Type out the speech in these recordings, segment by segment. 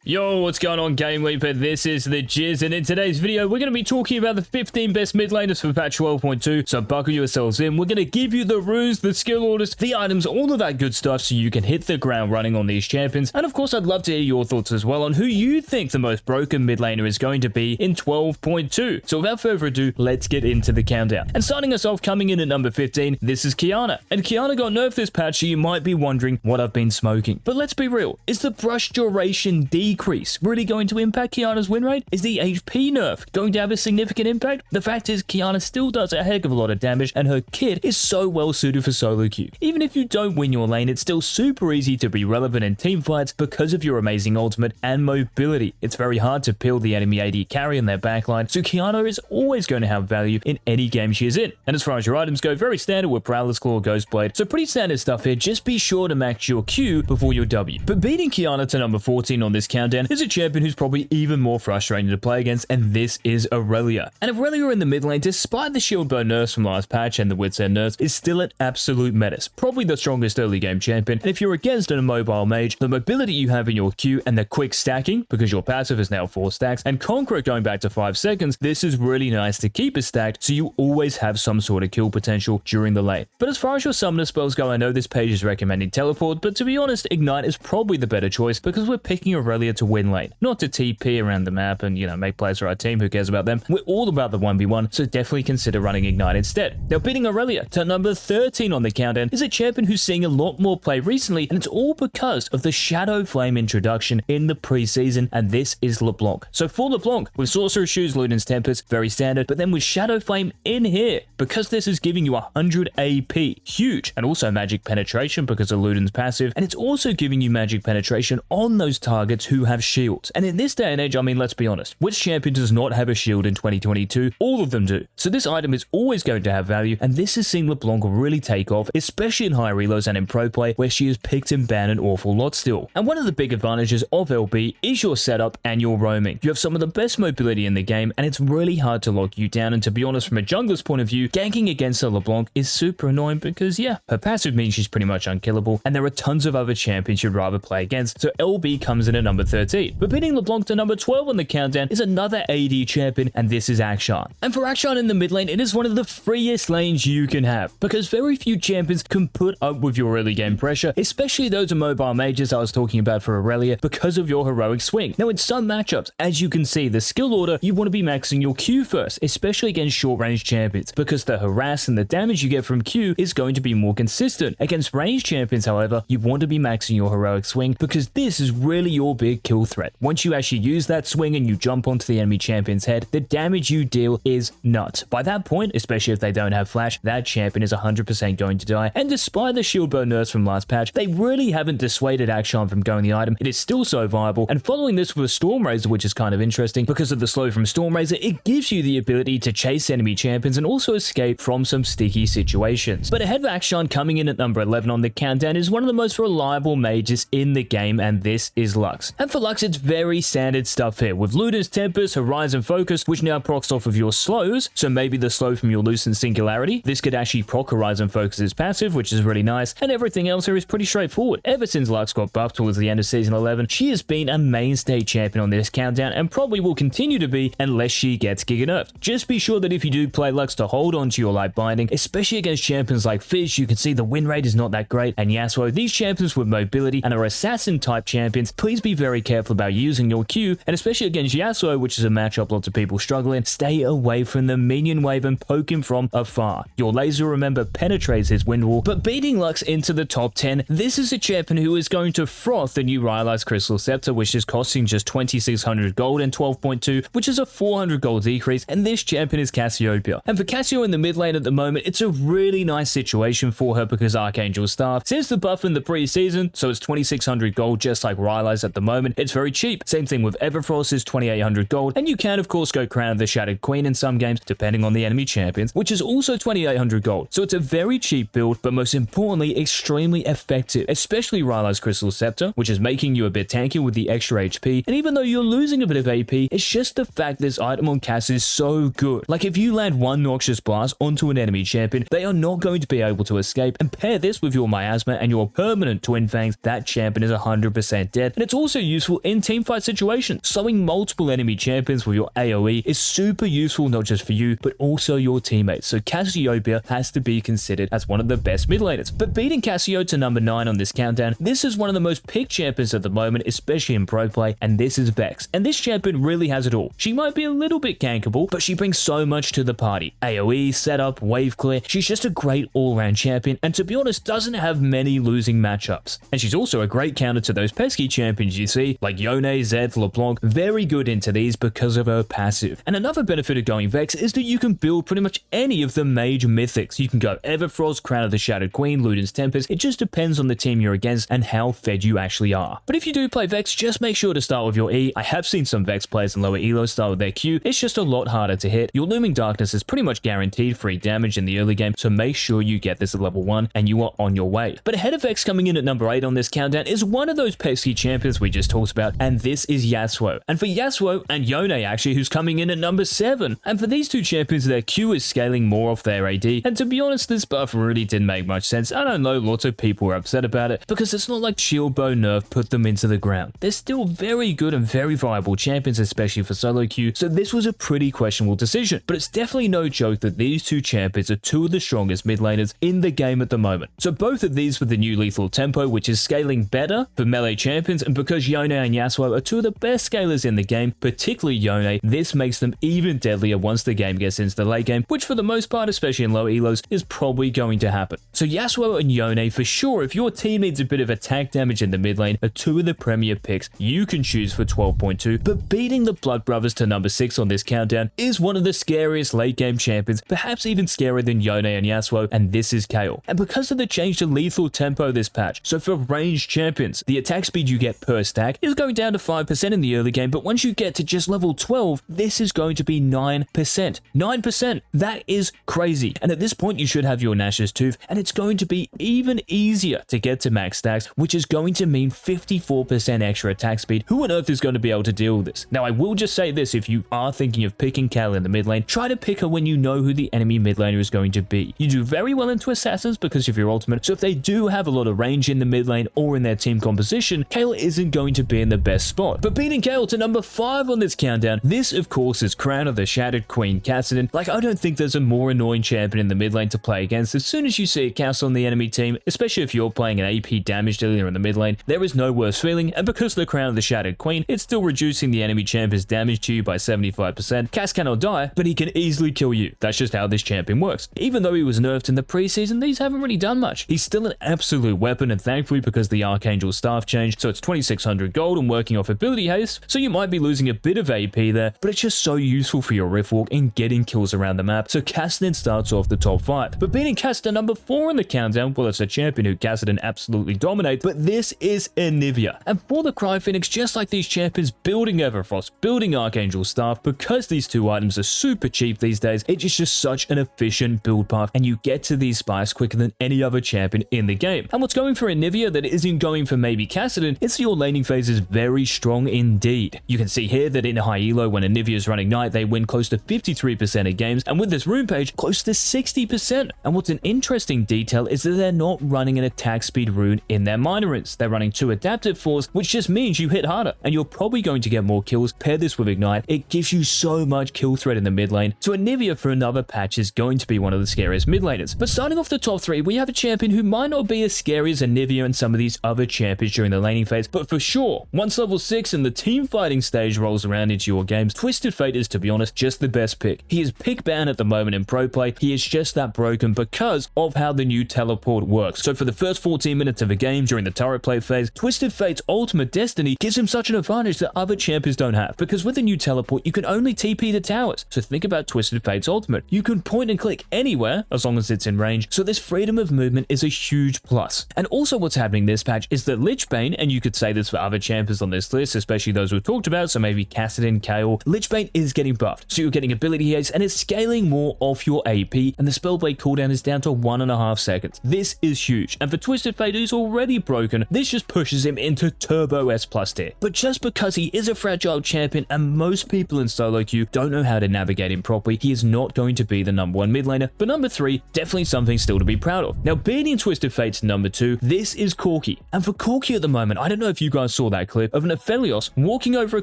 Yo, what's going on, GameLeap? This is the Jizz, and in today's video, we're going to be talking about the 15 best mid laners for patch 12.2, so buckle yourselves in. We're going to give you the runes, the skill orders, the items, all of that good stuff so you can hit the ground running on these champions. And of course, I'd love to hear your thoughts as well on who you think the most broken mid laner is going to be in 12.2. So without further ado, let's get into the countdown. And starting us off, coming in at number 15, this is Qiyana. And Qiyana got nerfed this patch, so you might be wondering what I've been smoking. But let's be real, is the brush duration decrease really going to impact Qiyana's win rate? Is the HP nerf going to have a significant impact? The fact is, Qiyana still does a heck of a lot of damage, and her kit is so well suited for solo queue. Even if you don't win your lane, it's still super easy to be relevant in team fights because of your amazing ultimate and mobility. It's very hard to peel the enemy AD carry in their backline, so Qiyana is always going to have value in any game she is in. And as far as your items go, very standard with Prowler's Claw, Ghostblade, so pretty standard stuff here. Just be sure to max your Q before your W. But beating Qiyana to number 14 on this countdown is a champion who's probably even more frustrating to play against, and this is Aurelia. And Aurelia in the mid lane, despite the shield bow nerfs from last patch and the Wit's End nerfs, is still an absolute menace. Probably the strongest early game champion, and if you're against an immobile mage, the mobility you have in your Q and the quick stacking, because your passive is now 4 stacks, and Conqueror going back to 5 seconds, this is really nice to keep it stacked so you always have some sort of kill potential during the lane. But as far as your summoner spells go, I know this page is recommending teleport, but to be honest, Ignite is probably the better choice because we're picking Aurelia to win lane, not to TP around the map and, make plays for our team. Who cares about them? We're all about the 1v1, so definitely consider running Ignite instead. Now, beating Aurelia to number 13 on the countdown is a champion who's seeing a lot more play recently, and it's all because of the Shadow Flame introduction in the preseason, and this is LeBlanc. So for LeBlanc, with Sorcerer's Shoes, Luden's Tempest, very standard, but then with Shadow Flame in here, because this is giving you 100 AP, huge, and also magic penetration because of Luden's passive, and it's also giving you magic penetration on those targets who have shields. And in this day and age, let's be honest, which champion does not have a shield in 2022? All of them do. So this item is always going to have value, and this has seen LeBlanc really take off, especially in high reloads and in pro play, where she is picked and banned an awful lot still. And one of the big advantages of LB is your setup and your roaming. You have some of the best mobility in the game, and it's really hard to lock you down. And to be honest, from a jungler's point of view, ganking against a LeBlanc is super annoying because, yeah, her passive means she's pretty much unkillable, and there are tons of other champions you'd rather play against, so LB comes in at number 13. But beating LeBlanc to number 12 on the countdown is another AD champion, and this is Akshan. And for Akshan in the mid lane, it is one of the freest lanes you can have, because very few champions can put up with your early game pressure, especially those immobile mages I was talking about for Aurelia, because of your heroic swing. Now in some matchups, as you can see, the skill order, you want to be maxing your Q first, especially against short range champions, because the harass and the damage you get from Q is going to be more consistent. Against range champions, however, you want to be maxing your heroic swing, because this is really your big kill threat. Once you actually use that swing and you jump onto the enemy champion's head, the damage you deal is nuts. By that point, especially if they don't have flash, that champion is 100% going to die. And despite the shield bow nerfs from last patch, they really haven't dissuaded Akshan from going the item. It is still so viable. And following this with a Storm Razor, which is kind of interesting, because of the slow from Storm Razor, it gives you the ability to chase enemy champions and also escape from some sticky situations. But ahead of Akshan, coming in at number 11 on the countdown, is one of the most reliable mages in the game, and this is Lux. And for Lux, it's very standard stuff here, with Luden's Tempest, Horizon Focus, which now procs off of your slows, so maybe the slow from your Lucent Singularity. This could actually proc Horizon Focus's passive, which is really nice, and everything else here is pretty straightforward. Ever since Lux got buffed towards the end of Season 11, she has been a mainstay champion on this countdown, and probably will continue to be unless she gets giga nerfed. Just be sure that if you do play Lux, to hold on to your light binding, especially against champions like Fizz. You can see the win rate is not that great, and Yasuo, these champions with mobility and are assassin type champions, please be very careful about using your Q, and especially against Yasuo, which is a matchup lots of people struggle in, stay away from the minion wave and poke him from afar. Your laser, remember, penetrates his wind wall. But beating Lux into the top 10, this is a champion who is going to froth the new Rylai's Crystal Scepter, which is costing just 2600 gold in 12.2, which is a 400 gold decrease, and this champion is Cassiopeia. And for Cassio in the mid lane at the moment, it's a really nice situation for her because Archangel's Staff, since the buff in the preseason, so it's 2600 gold just like Rylai's at the moment, it's very cheap. Same thing with Everfrost is 2800 gold, and you can of course go Crown of the Shattered Queen in some games, depending on the enemy champions, which is also 2800 gold. So it's a very cheap build, but most importantly, extremely effective, especially Rylai's Crystal Scepter, which is making you a bit tanky with the extra HP. And even though you're losing a bit of AP, it's just the fact this item on Cass is so good. Like if you land one Noxious Blast onto an enemy champion, they are not going to be able to escape. And pair this with your Miasma and your permanent Twin Fangs, that champion is 100% dead. And it's also useful in teamfight situations. Slowing multiple enemy champions with your AoE is super useful not just for you, but also your teammates. So Cassiopeia has to be considered as one of the best mid laners. But beating Cassio to number 9 on this countdown, this is one of the most picked champions at the moment, especially in pro play, and this is Vex. And this champion really has it all. She might be a little bit gankable, but she brings so much to the party. AoE, setup, wave clear. She's just a great all-round champion, and to be honest, doesn't have many losing matchups. And she's also a great counter to those pesky champions you see, like Yone, Zed, LeBlanc, very good into these because of her passive. And another benefit of going Vex is that you can build pretty much any of the major mythics. You can go Everfrost, Crown of the Shattered Queen, Luden's Tempest. It just depends on the team you're against and how fed you actually are. But if you do play Vex, just make sure to start with your E. I have seen some Vex players in lower elo start with their Q. It's just a lot harder to hit. Your Looming Darkness is pretty much guaranteed free damage in the early game, so make sure you get this at level 1 and you are on your way. But ahead of Vex coming in at number 8 on this countdown is one of those pesky champions we just talked about, and this is Yasuo. And for Yasuo and Yone actually, who's coming in at number 7. And for these two champions, their Q is scaling more off their AD. And to be honest, this buff really didn't make much sense. I don't know, lots of people were upset about it because it's not like Shield Bow nerf put them into the ground. They're still very good and very viable champions, especially for solo queue, so this was a pretty questionable decision. But it's definitely no joke that these two champions are two of the strongest mid laners in the game at the moment. So both of these with the new lethal tempo, which is scaling better for melee champions, and because Yone and Yasuo are two of the best scalers in the game, particularly Yone, this makes them even deadlier once the game gets into the late game, which for the most part, especially in low elos, is probably going to happen. So Yasuo and Yone, for sure, if your team needs a bit of attack damage in the mid lane, are two of the premier picks you can choose for 12.2, but beating the Blood Brothers to number 6 on this countdown is one of the scariest late game champions, perhaps even scarier than Yone and Yasuo, and this is Kayle. And because of the change to lethal tempo this patch, so for ranged champions, the attack speed you get per stack is going down to 5% in the early game, but once you get to just level 12, this is going to be 9%. 9%! That is crazy. And at this point, you should have your Nash's Tooth, and it's going to be even easier to get to max stacks, which is going to mean 54% extra attack speed. Who on earth is going to be able to deal with this? Now, I will just say this, if you are thinking of picking Kayle in the mid lane, try to pick her when you know who the enemy mid laner is going to be. You do very well into assassins because of your ultimate, so if they do have a lot of range in the mid lane or in their team composition, Kayle isn't going to be in the best spot. But beating Kayle to number 5 on this countdown, this of course is Crown of the Shattered Queen Kassadin. Like, I don't think there's a more annoying champion in the mid lane to play against. As soon as you see a castle on the enemy team, especially if you're playing an AP damage dealer in the mid lane, there is no worse feeling, and because of the Crown of the Shattered Queen, it's still reducing the enemy champion's damage to you by 75%. Cass cannot die, but he can easily kill you. That's just how this champion works. Even though he was nerfed in the preseason, these haven't really done much. He's still an absolute weapon, and thankfully because the Archangel staff changed, so it's 2600 gold and working off ability haste, so you might be losing a bit of AP there, but it's just so useful for your rift walk and getting kills around the map, so Kassadin starts off the top 5. But beating Kassadin number 4 in the countdown, well, it's a champion who Kassadin absolutely dominates, but this is Anivia. And for the Cry Phoenix, just like these champions, building Everfrost, building Archangel staff, because these two items are super cheap these days, it is just such an efficient build path, and you get to these spires quicker than any other champion in the game. And what's going for Anivia that isn't going for maybe Kassadin, it's your laning phase is very strong indeed. You can see here that in high elo, when Anivia is running Knight, they win close to 53% of games, and with this rune page, close to 60%. And what's an interesting detail is that they're not running an attack speed rune in their minor runes. They're running 2 adaptive 4s, which just means you hit harder, and you're probably going to get more kills. Pair this with Ignite, it gives you so much kill threat in the mid lane, so Anivia for another patch is going to be one of the scariest mid laners. But starting off the top 3, we have a champion who might not be as scary as Anivia and some of these other champions during the laning phase, but for sure, once level 6 and the team fighting stage rolls around into your games, Twisted Fate is, to be honest, just the best pick. He is pick banned at the moment in pro play. He is just that broken because of how the new teleport works. So for the first 14 minutes of a game during the turret play phase, Twisted Fate's ultimate destiny gives him such an advantage that other champions don't have, because with the new teleport, you can only TP the towers. So think about Twisted Fate's ultimate. You can point and click anywhere as long as it's in range, so this freedom of movement is a huge plus. And also what's happening this patch is that Lichbane, and you could say this for other champions on this list, especially those we've talked about, so maybe Kassadin, Kayle, Lichbane is getting buffed, so you're getting ability haste and it's scaling more off your AP, and the spellblade cooldown is down to 1.5 seconds. This is huge, and for Twisted Fate, who's already broken, this just pushes him into Turbo S+ tier. But just because he is a fragile champion and most people in solo queue don't know how to navigate him properly, he is not going to be the number 1 mid laner. But number 3, definitely something still to be proud of. Now, beating Twisted Fate's number 2, this is Corki. And for Corki at the moment, I don't know if you guys saw saw that clip of an Aphelios walking over a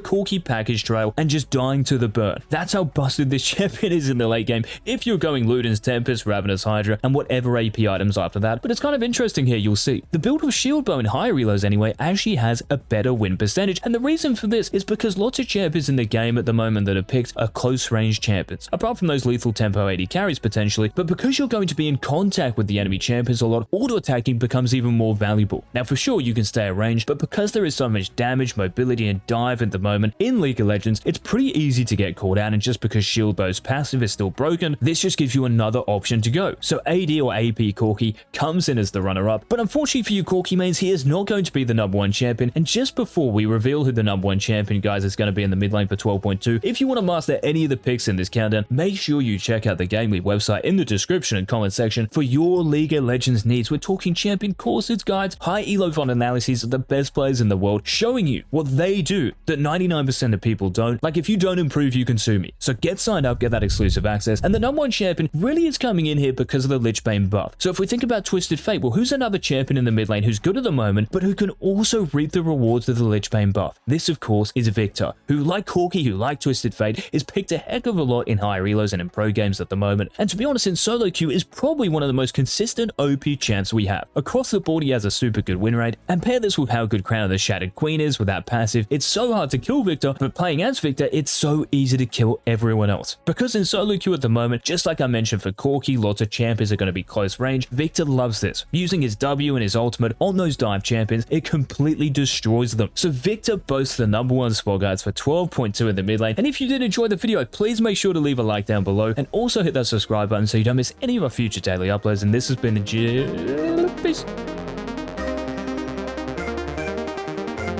Corki package trail and just dying to the burn. That's how busted this champion is in the late game if you're going Luden's Tempest, Ravenous Hydra, and whatever AP items after that. But it's kind of interesting here, you'll see. The build of Shield Bow in higher reloads anyway actually has a better win percentage, and the reason for this is because lots of champions in the game at the moment that are picked are close range champions, apart from those lethal tempo 80 carries potentially, but because you're going to be in contact with the enemy champions a lot, auto attacking becomes even more valuable. Now for sure you can stay at range, but because there is so much damage, mobility, and dive at the moment in League of Legends, it's pretty easy to get caught out, and just because Shield Bow's passive is still broken, this just gives you another option to go. So AD or AP Corki comes in as the runner-up, but unfortunately for you Corki mains, he is not going to be the #1 champion, and just before we reveal who the #1 champion, guys, is going to be in the mid lane for 12.2, if you want to master any of the picks in this countdown, make sure you check out the GameLeap website in the description and comment section for your League of Legends needs. We're talking champion courses, guides, high elo VOD analyses of the best players in the world, showing you what they do that 99% of people don't. Like, if you don't improve, you can sue me. So get signed up, get that exclusive access. And the #1 champion really is coming in here because of the Lich Bane buff. So if we think about Twisted Fate, well, who's another champion in the mid lane who's good at the moment, but who can also reap the rewards of the Lich Bane buff? This, of course, is Victor, who, like Corki, who like Twisted Fate, is picked a heck of a lot in high relos and in pro games at the moment. And to be honest, in solo queue is probably one of the most consistent OP champs we have. Across the board, he has a super good win rate, and pair this with how good Crown of the Shattered Queen is with that passive. It's so hard to kill Victor, but playing as Victor, it's so easy to kill everyone else. Because in solo queue at the moment, just like I mentioned for Corki, lots of champions are going to be close range. Victor loves this. Using his W and his ultimate on those dive champions, it completely destroys them. So Victor boasts the #1 spot, guys, for 12.2 in the mid lane. And if you did enjoy the video, please make sure to leave a like down below, and also hit that subscribe button so you don't miss any of our future daily uploads. And this has been the GameLeap. Peace.